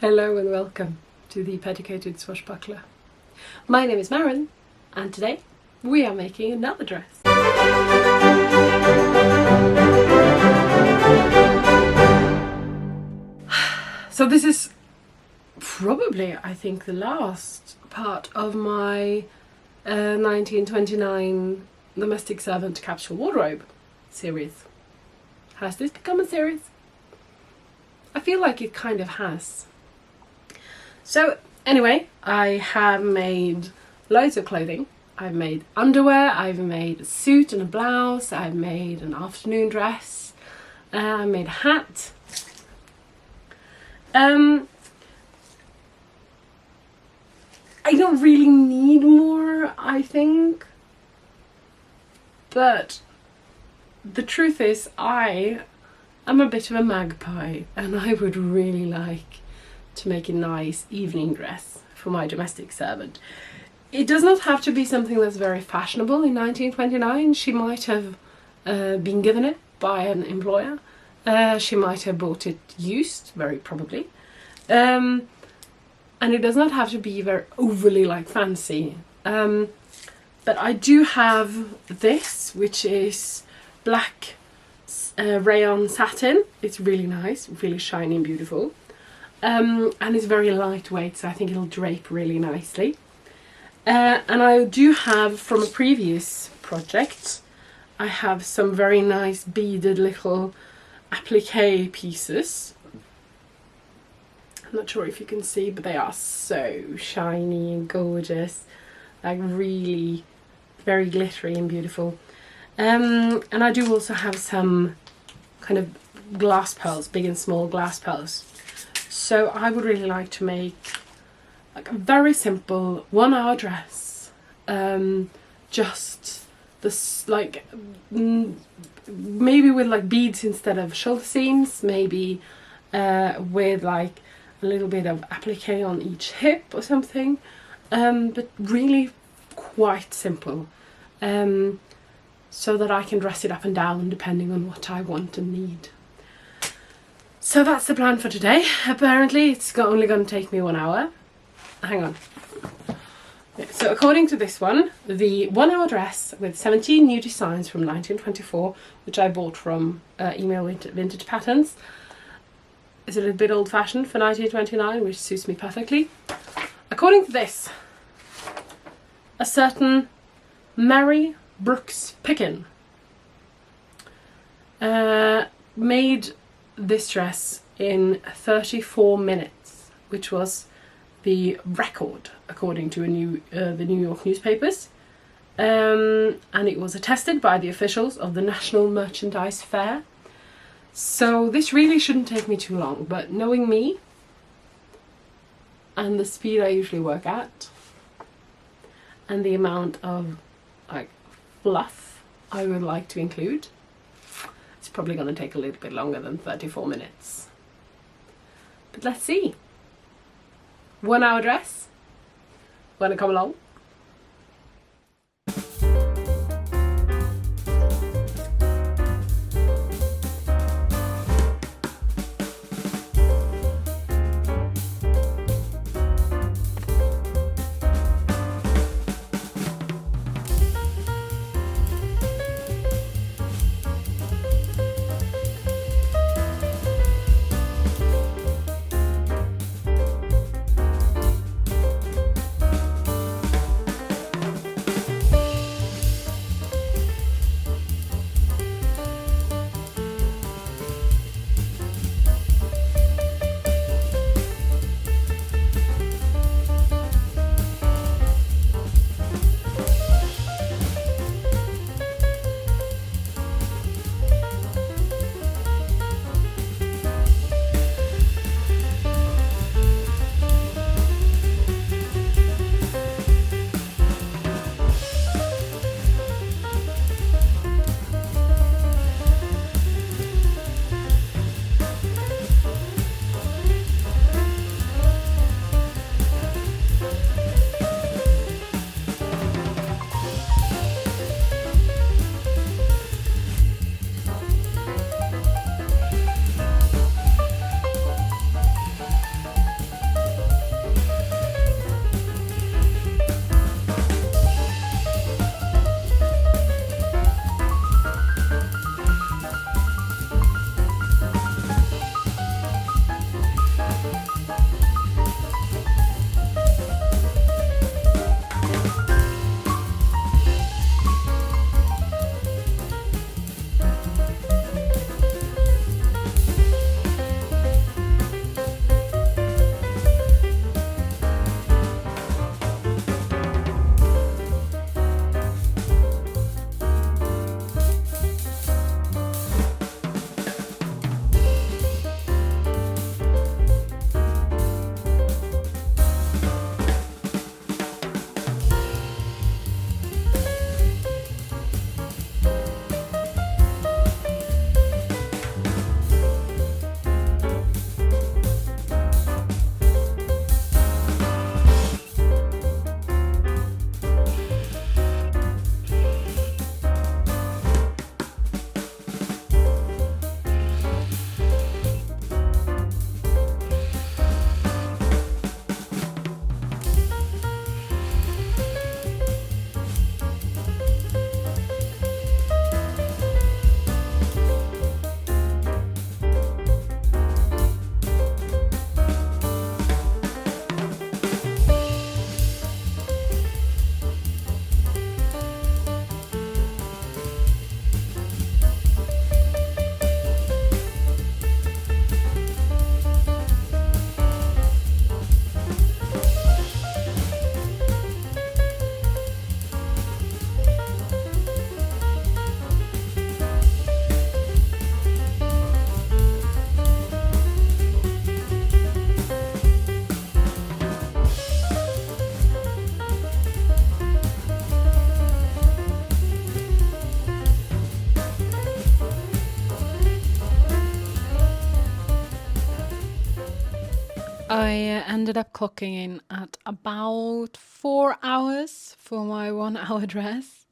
Hello and welcome to the Petticoated Swashbuckler. My name is Maren and today we are making another dress. So this is probably, I think, the last part of my 1929 domestic servant capsule wardrobe series. Has this become a series? I feel like it kind of has. So anyway, I have made loads of clothing. I've made underwear, I've made a suit and a blouse, I've made an afternoon dress, I made a hat. I don't really need more, I think. But the truth is, I am a bit of a magpie and I would really like to make a nice evening dress for my domestic servant. It does not have to be something that's very fashionable. In 1929 she might have been given it by an employer. She might have bought it used, very probably. And it does not have to be very overly like fancy. But I do have this, which is black rayon satin. It's really nice, really shiny and beautiful. And it's very lightweight, so I think it'll drape really nicely. And I do have, from a previous project, I have some very nice beaded little applique pieces. I'm not sure if you can see, but they are so shiny and gorgeous, like really very glittery and beautiful. And I do also have some kind of glass pearls, big and small glass pearls. So I would really like to make like a very simple 1 hour dress, just this, like maybe with like beads instead of shoulder seams, maybe with like a little bit of applique on each hip or something, but really quite simple, so that I can dress it up and down depending on what I want and need. So that's the plan for today. Apparently it's only going to take me 1 hour. Hang on. So according to this one, the 1 hour dress with 17 new designs from 1924, which I bought from Email Vintage Patterns, is a little bit old fashioned for 1929, which suits me perfectly. According to this, a certain Mary Brooks Pickin made this dress in 34 minutes, which was the record according to the New York newspapers, and it was attested by the officials of the National Merchandise Fair. So this really shouldn't take me too long, but knowing me and the speed I usually work at and the amount of like fluff I would like to include, it's probably going to take a little bit longer than 34 minutes. But let's see. 1 hour dress. Wanna come along? I ended up clocking in at about 4 hours for my 1 hour dress,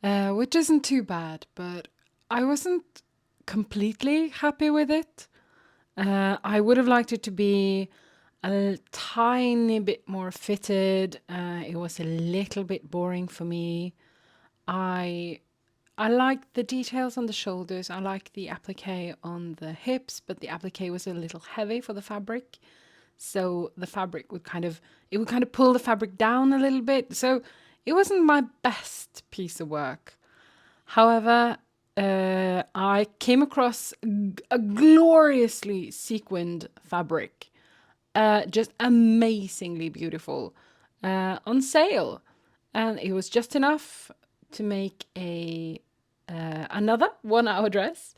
which isn't too bad, but I wasn't completely happy with it. I would have liked it to be a tiny bit more fitted. It was a little bit boring for me. I I like the details on the shoulders. I like the applique on the hips, but the applique was a little heavy for the fabric. So the fabric would it would kind of pull the fabric down a little bit. So it wasn't my best piece of work. However, I came across a gloriously sequined fabric, just amazingly beautiful, on sale, and it was just enough to make a another 1 hour dress.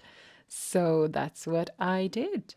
So that's what I did.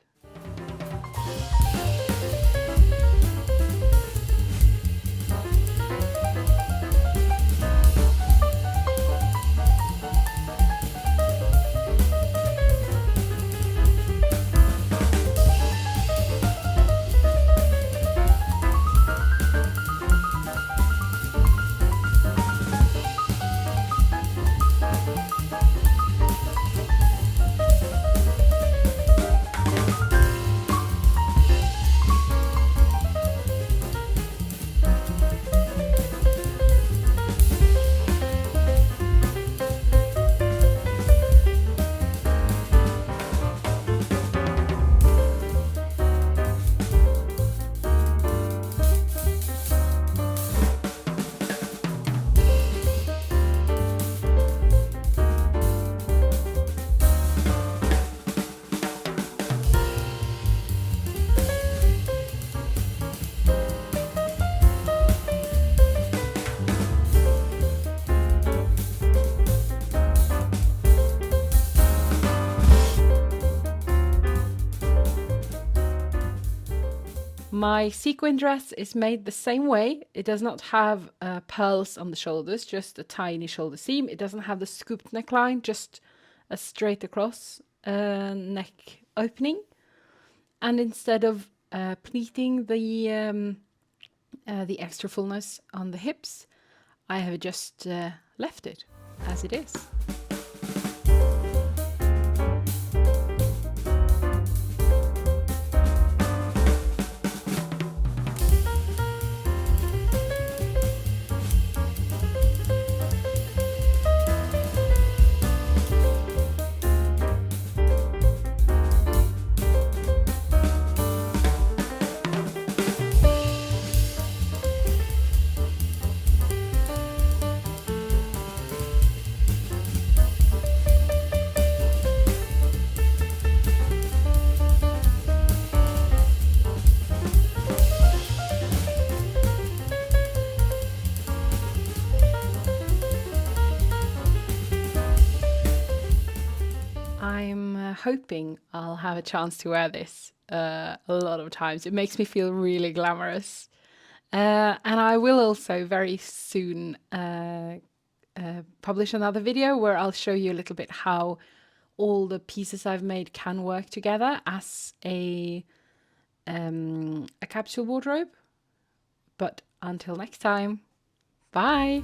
My sequin dress is made the same way. It does not have pearls on the shoulders, just a tiny shoulder seam. It doesn't have the scooped neckline, just a straight across neck opening. And instead of pleating the extra fullness on the hips, I have just left it as it is. I'm hoping I'll have a chance to wear this a lot of times. It makes me feel really glamorous. And I will also very soon publish another video where I'll show you a little bit how all the pieces I've made can work together as a capsule wardrobe. But until next time, bye!